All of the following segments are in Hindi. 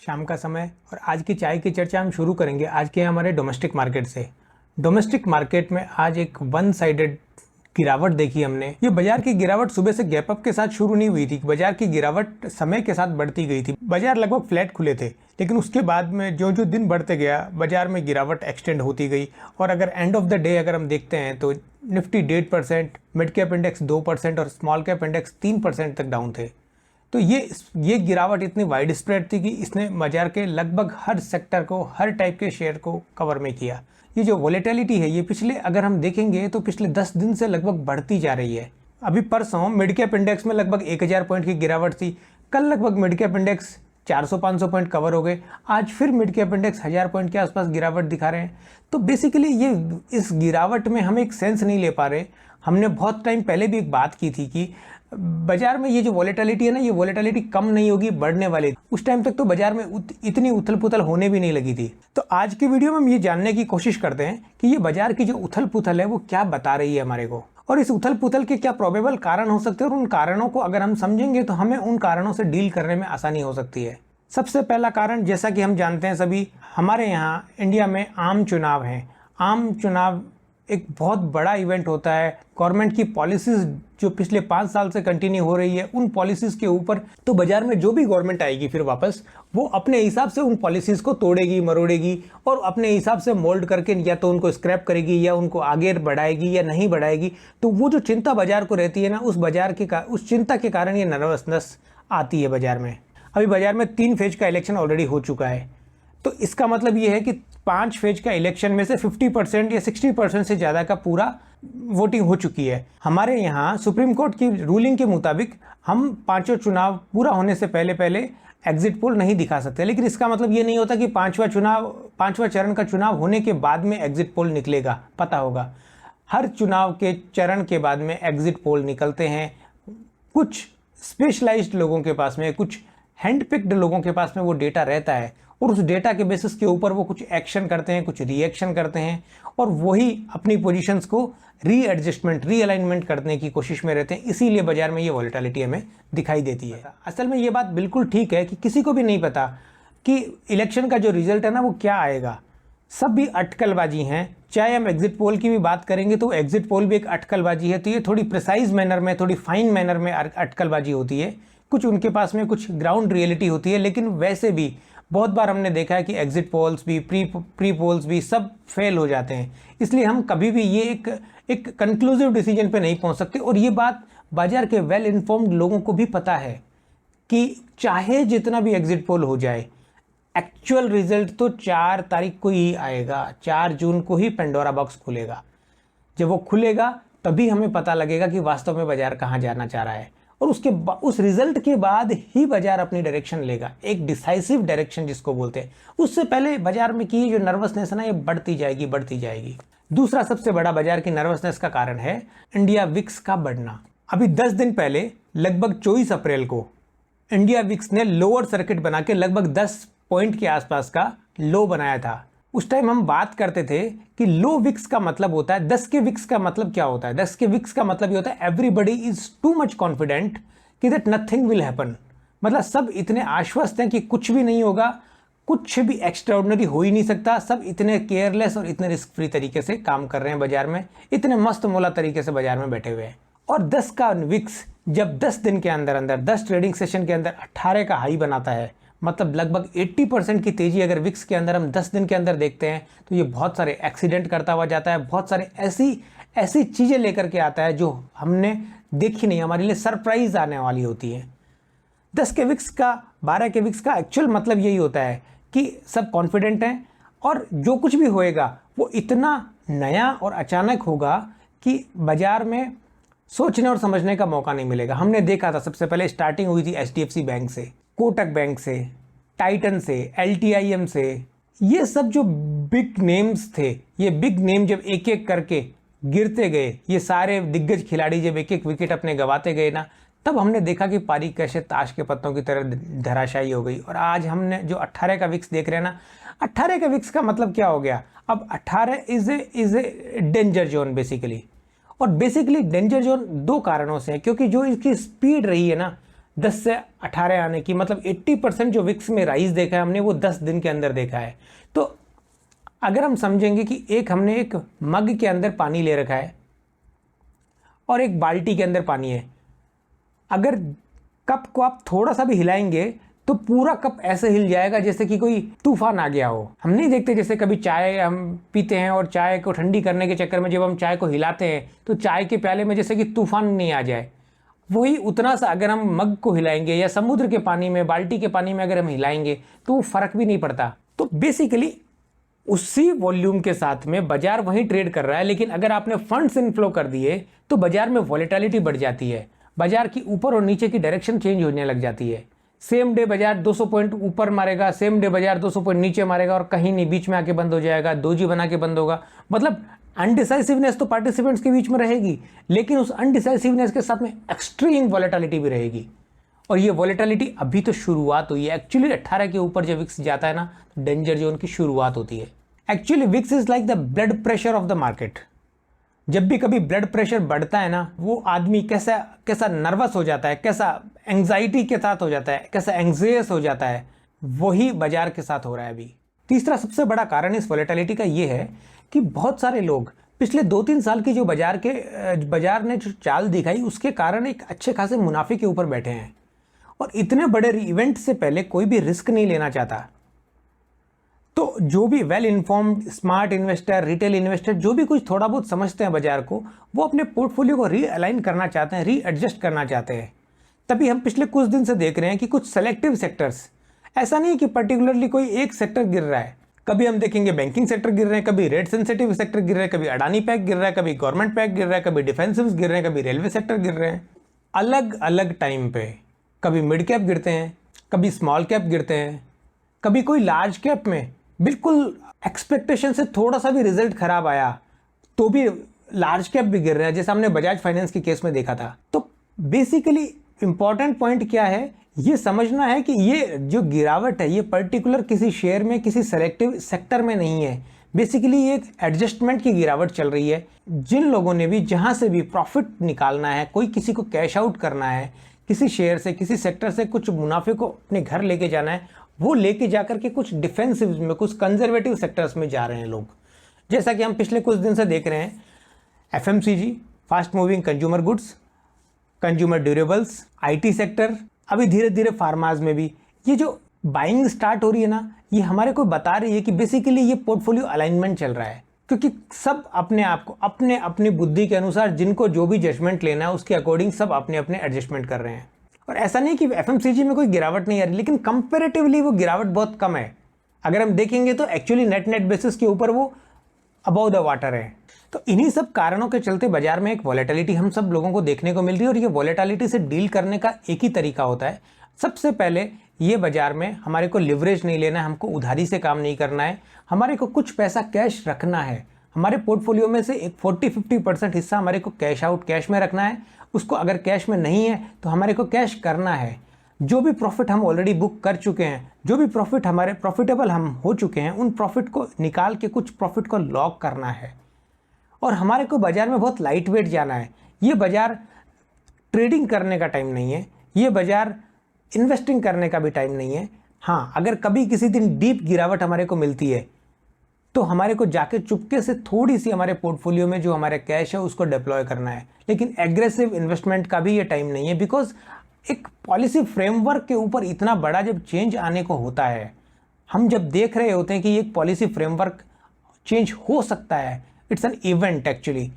शाम का समय और आज की चाय की चर्चा हम शुरू करेंगे आज के हमारे डोमेस्टिक मार्केट से। डोमेस्टिक मार्केट में आज एक वन साइडेड गिरावट देखी हमने। ये बाजार की गिरावट सुबह से गैप अप के साथ शुरू नहीं हुई थी। बाजार की गिरावट समय के साथ बढ़ती गई थी। बाजार लगभग फ्लैट खुले थे, लेकिन उसके बाद में जो जो दिन बढ़ते गया बाजार में गिरावट एक्सटेंड होती गई। और अगर एंड ऑफ द डे अगर हम देखते हैं तो निफ्टी 1.5%, मिड कैप इंडेक्स 2% और स्मॉल कैप इंडेक्स 3% तक डाउन थे। तो ये गिरावट इतनी वाइड स्प्रेड थी कि इसने बाजार के लगभग हर सेक्टर को, हर टाइप के शेयर को कवर में किया। ये जो वोलेटिलिटी है ये पिछले अगर हम देखेंगे तो पिछले 10 दिन से लगभग बढ़ती जा रही है। अभी परसों मिड कैप इंडेक्स में लगभग 1000 पॉइंट की गिरावट थी। कल लगभग mid cap index 400-500 point cover हो गए। आज फिर मिड कैप इंडेक्स 1000 पॉइंट के आसपास गिरावट दिखा रहे हैं। तो बेसिकली ये इस गिरावट में हम एक सेंस नहीं ले पा रहे। हमने बहुत टाइम पहले भी एक बात की थी कि बाजार में ये जो वोलेटिलिटी है ना, ये वोलेटिलिटी कम नहीं होगी, बढ़ने वाली। उस टाइम तक तो बाजार में इतनी उथल पुथल होने भी नहीं लगी थी। तो आज की वीडियो में हम ये जानने की कोशिश करते हैं कि ये बाजार की जो उथल पुथल है वो क्या बता रही है हमारे को, और इस उथल पुथल के क्या प्रोबेबल कारण हो सकते हैं, और उन कारणों को अगर हम समझेंगे तो हमें उन कारणों से डील करने में आसानी हो सकती है। सबसे पहला कारण, जैसा कि हम जानते हैं सभी, हमारे यहाँ इंडिया में आम चुनाव हैं। आम चुनाव एक बहुत बड़ा इवेंट होता है। गवर्नमेंट की पॉलिसीज जो पिछले 5 साल से कंटिन्यू हो रही है, उन पॉलिसीज के ऊपर तो बाजार में जो भी गवर्नमेंट आएगी फिर वापस वो अपने हिसाब से उन पॉलिसीज को तोड़ेगी, मरोड़ेगी और अपने हिसाब से मोल्ड करके या तो उनको स्क्रैप करेगी या उनको आगे बढ़ाएगी या नहीं बढ़ाएगी। तो वो जो चिंता बाजार को रहती है ना, उस चिंता के कारण ये नर्वसनेस आती है बाजार में। अभी बाजार में 3 फेज का इलेक्शन ऑलरेडी हो चुका है। तो इसका मतलब ये है कि 5 फेज का इलेक्शन में से 50% या 60% से ज़्यादा का पूरा वोटिंग हो चुकी है। हमारे यहाँ सुप्रीम कोर्ट की रूलिंग के मुताबिक हम 5 चुनाव पूरा होने से पहले एग्जिट पोल नहीं दिखा सकते। लेकिन इसका मतलब ये नहीं होता कि 5वां चरण का चुनाव होने के बाद में एग्जिट पोल निकलेगा। पता होगा हर चुनाव के चरण के बाद में एग्जिट पोल निकलते हैं। कुछ स्पेशलाइज्ड लोगों के पास में, कुछ हैंडपिक्ड लोगों के पास में वो डेटा रहता है और उस डेटा के बेसिस के ऊपर वो कुछ एक्शन करते हैं, कुछ रिएक्शन करते हैं और वही अपनी पोजीशंस को रीअलाइनमेंट करने की कोशिश में रहते हैं। इसीलिए बाजार में ये वोलेटिलिटी हमें दिखाई देती है। असल में ये बात बिल्कुल ठीक है कि किसी को भी नहीं पता कि इलेक्शन का जो रिजल्ट है ना वो क्या आएगा। सब भी अटकलबाजी हैं। चाहे हम एग्जिट पोल की भी बात करेंगे तो एग्जिट पोल भी एक अटकलबाजी है। तो ये थोड़ी प्रिसाइज मैनर में, थोड़ी फाइन मैनर में अटकलबाजी होती है। कुछ उनके पास में कुछ ग्राउंड रियलिटी होती है। लेकिन वैसे भी बहुत बार हमने देखा है कि एग्जिट पोल्स भी, प्री पोल्स भी सब फेल हो जाते हैं। इसलिए हम कभी भी ये एक कंक्लूसिव डिसीजन पे नहीं पहुंच सकते। और ये बात बाजार के वेल इन्फॉर्म्ड लोगों को भी पता है कि चाहे जितना भी एग्जिट पोल हो जाए, एक्चुअल रिजल्ट तो 4 तारीख को ही आएगा। 4 जून को ही पेंडोरा बॉक्स खुलेगा। जब वो खुलेगा तभी हमें पता लगेगा कि वास्तव में बाजार कहाँ जाना चाह रहा है। और उस रिजल्ट के बाद ही बाजार अपनी डायरेक्शन लेगा, एक डिसाइसिव डायरेक्शन जिसको बोलते हैं। उससे पहले बाजार में की जो नर्वसनेस है ना, ये बढ़ती जाएगी। दूसरा सबसे बड़ा बाजार की नर्वसनेस का कारण है इंडिया विक्स का बढ़ना। अभी 10 दिन पहले लगभग 24 अप्रैल को इंडिया विक्स ने लोअर सर्किट बना के लगभग 10 पॉइंट के आसपास का लो बनाया था। उस टाइम हम बात करते थे कि लो विक्स का मतलब होता है, 10 के विक्स का मतलब क्या होता है? 10 के विक्स का मतलब ये होता है everybody is too much confident कि दैट नथिंग विल हैपन। मतलब सब इतने आश्वस्त हैं कि कुछ भी नहीं होगा, कुछ भी एक्स्ट्राऑर्डिनरी हो ही नहीं सकता। सब इतने केयरलेस और इतने रिस्क फ्री तरीके से काम कर रहे हैं बाजार में, इतने मस्त मौला तरीके से बाजार में बैठे हुए हैं। और 10 का विक्स जब 10 दिन के अंदर 10 ट्रेडिंग सेशन के अंदर 18 का हाई बनाता है, मतलब लगभग 80% की तेजी अगर विक्स के अंदर हम 10 दिन के अंदर देखते हैं तो ये बहुत सारे एक्सीडेंट करता हुआ जाता है। बहुत सारे ऐसी चीज़ें लेकर के आता है जो हमने देखी नहीं, हमारे लिए सरप्राइज आने वाली होती है। 10 के विक्स का, 12 के विक्स का एक्चुअल मतलब यही होता है कि सब कॉन्फिडेंट हैं और जो कुछ भी होएगा वो इतना नया और अचानक होगा कि बाजार में सोचने और समझने का मौका नहीं मिलेगा। हमने देखा था सबसे पहले स्टार्टिंग हुई थी HDFC बैंक से, कोटक बैंक से, टाइटन से, LTIM से। ये सब जो बिग नेम्स थे, ये बिग नेम जब एक एक करके गिरते गए, ये सारे दिग्गज खिलाड़ी जब एक एक विकेट अपने गंवाते गए ना, तब हमने देखा कि पारी कैसे ताश के पत्तों की तरह धराशायी हो गई। और आज हमने जो 18 का विक्स देख रहे हैं ना, 18 का विक्स का मतलब क्या हो गया? अब 18 is a danger zone basically. और बेसिकली डेंजर जोन 2 कारणों से है, क्योंकि जो इसकी स्पीड रही है ना, 10 से 18 आने की, मतलब 80% जो विक्स में राइज देखा है हमने वो 10 दिन के अंदर देखा है। तो अगर हम समझेंगे कि हमने एक मग के अंदर पानी ले रखा है और एक बाल्टी के अंदर पानी है, अगर कप को आप थोड़ा सा भी हिलाएंगे तो पूरा कप ऐसे हिल जाएगा जैसे कि कोई तूफान आ गया हो। हम नहीं देखते जैसे कभी चाय हम पीते हैं और चाय को ठंडी करने के चक्कर में जब हम चाय को हिलाते हैं तो चाय के प्याले में जैसे कि तूफान नहीं आ जाए, वही उतना सा अगर हम मग को हिलाएंगे या समुद्र के पानी में, बाल्टी के पानी में अगर हम हिलाएंगे तो वो फर्क भी नहीं पड़ता। तो बेसिकली उसी वॉल्यूम के साथ में बाजार वही ट्रेड कर रहा है, लेकिन अगर आपने फंड्स इनफ्लो कर दिए तो बाजार में वॉलेटिलिटी बढ़ जाती है, बाजार की ऊपर और नीचे की डायरेक्शन चेंज होने लग जाती है। सेम डे बाजार 200 पॉइंट ऊपर मारेगा, सेम डे बाजार 200 पॉइंट नीचे मारेगा और कहीं नहीं, बीच में आके बंद हो जाएगा, दोजी बना के बंद होगा। मतलब अनडिसाइसिवनेस तो पार्टिसिपेंट्स के बीच में रहेगी, लेकिन उस अनडिसाइसिवनेस के साथ में एक्सट्रीम वॉलेटिलिटी भी रहेगी। और ये वॉलेटिलिटी अभी तो शुरुआत हुई है। एक्चुअली 18 के ऊपर जब विक्स जाता है ना, डेंजर जोन की शुरुआत होती है। Actually VIX is like the blood pressure of the market. जब भी कभी ब्लड प्रेशर बढ़ता है ना, वो आदमी कैसा नर्वस हो जाता है, कैसा एंग्जाइटी के साथ हो जाता है, कैसा एंग्जियस हो जाता है, वही बाजार के साथ हो रहा है अभी। तीसरा सबसे बड़ा कारण इस वॉलेटिलिटी का ये है कि बहुत सारे लोग पिछले 2-3 साल की जो बाजार ने जो चाल दिखाई उसके कारण एक अच्छे खासे मुनाफे के ऊपर बैठे हैं और इतने बड़े इवेंट से पहले कोई भी रिस्क नहीं लेना चाहता। तो जो भी well informed smart investor, retail investor, जो भी कुछ थोड़ा बहुत समझते हैं बाजार को, वो अपने पोर्टफोलियो को रीअलाइन करना चाहते हैं, रीएडजस्ट करना चाहते हैं। तभी हम पिछले कुछ दिन से देख रहे हैं कि कुछ सेलेक्टिव सेक्टर्स, ऐसा नहीं कि पर्टिकुलरली कोई एक सेक्टर गिर रहा है। कभी हम देखेंगे बैंकिंग सेक्टर गिर रहे हैं, कभी रेट सेंसिटिव सेक्टर गिर रहे हैं, कभी अडानी पैक गिर रहा है, कभी गवर्नमेंट पैक गिर रहा है, कभी डिफेंसिव गिर रहे हैं, कभी रेलवे सेक्टर गिर रहे हैं, अलग अलग टाइम पे। कभी मिड कैप गिरते हैं, कभी स्मॉल कैप गिरते हैं, कभी कोई लार्ज कैप में बिल्कुल एक्सपेक्टेशन से थोड़ा सा भी रिजल्ट खराब आया तो भी लार्ज कैप भी गिर रहे हैं, जैसे हमने बजाज फाइनेंस के केस में देखा था। तो बेसिकली इंपॉर्टेंट पॉइंट क्या है, ये समझना है कि ये जो गिरावट है ये पर्टिकुलर किसी शेयर में, किसी सेलेक्टिव सेक्टर में नहीं है। बेसिकली ये एक एडजस्टमेंट की गिरावट चल रही है। जिन लोगों ने भी जहां से भी प्रॉफिट निकालना है, कोई किसी को कैश आउट करना है, किसी शेयर से, किसी सेक्टर से कुछ मुनाफे को अपने घर लेके जाना है, वो लेके जाकर के कुछ डिफेंसिव में, कुछ कंजर्वेटिव सेक्टर्स में जा रहे हैं लोग। जैसा कि हम पिछले कुछ दिन से देख रहे हैं, FMCG, fast moving consumer goods, consumer durables, IT sector, अभी धीरे धीरे फार्माज में भी ये जो बाइंग स्टार्ट हो रही है ना, ये हमारे को बता रही है कि बेसिकली ये पोर्टफोलियो अलाइनमेंट चल रहा है। क्योंकि सब अपने आप को अपनी बुद्धि के अनुसार, जिनको जो भी जजमेंट लेना है उसके अकॉर्डिंग सब अपने एडजस्टमेंट कर रहे हैं। और ऐसा नहीं कि एफएमसीजी में कोई गिरावट नहीं आ रही, लेकिन कंपैरेटिवली वो गिरावट बहुत कम है। अगर हम देखेंगे तो एक्चुअली नेट बेसिस के ऊपर वो अबव द वाटर है। तो इन्हीं सब कारणों के चलते बाजार में एक वॉलेटिलिटी हम सब लोगों को देखने को मिल रही है। और ये वॉलेटिलिटी से डील करने का एक ही तरीका होता है। सबसे पहले ये बाजार में हमारे को लिवरेज नहीं लेना है, हमको उधारी से काम नहीं करना है, हमारे को कुछ पैसा कैश रखना है। हमारे पोर्टफोलियो में से एक 40-50% हिस्सा हमारे को कैश में रखना है। उसको अगर कैश में नहीं है तो हमारे को कैश करना है। जो भी प्रॉफिट हम ऑलरेडी बुक कर चुके हैं, जो भी प्रॉफिट हमारे प्रॉफिटेबल हम हो चुके हैं, उन प्रॉफिट को निकाल के कुछ प्रॉफिट को लॉक करना है। और हमारे को बाजार में बहुत लाइट वेट जाना है। ये बाजार ट्रेडिंग करने का टाइम नहीं है, ये बाजार इन्वेस्टिंग करने का भी टाइम नहीं है। हाँ, अगर कभी किसी दिन डीप गिरावट हमारे को मिलती है तो हमारे को जाके चुपके से थोड़ी सी हमारे पोर्टफोलियो में जो हमारे कैश है उसको डिप्लॉय करना है। लेकिन एग्रेसिव इन्वेस्टमेंट का भी ये टाइम नहीं है, बिकॉज एक पॉलिसी फ्रेमवर्क के ऊपर इतना बड़ा जब चेंज आने को होता है, हम जब देख रहे होते हैं कि एक पॉलिसी फ्रेमवर्क चेंज हो सकता है, it's an event. Actually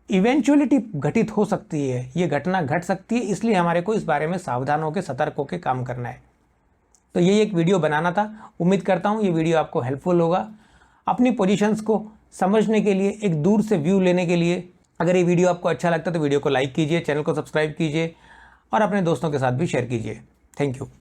eventuality घटित हो सकती है, ये घटना घट सकती है, इसलिए हमारे को इस बारे में सावधान होकर, सतर्क होकर काम करना है। तो ये एक वीडियो बनाना था। उम्मीद करता हूँ ये वीडियो आपको हेल्पफुल होगा अपनी पोजीशंस को समझने के लिए, एक दूर से व्यू लेने के लिए। अगर ये वीडियो आपको अच्छा लगता है तो वीडियो को लाइक कीजिए, चैनल को सब्सक्राइब कीजिए और अपने दोस्तों के साथ भी शेयर कीजिए। Thank you.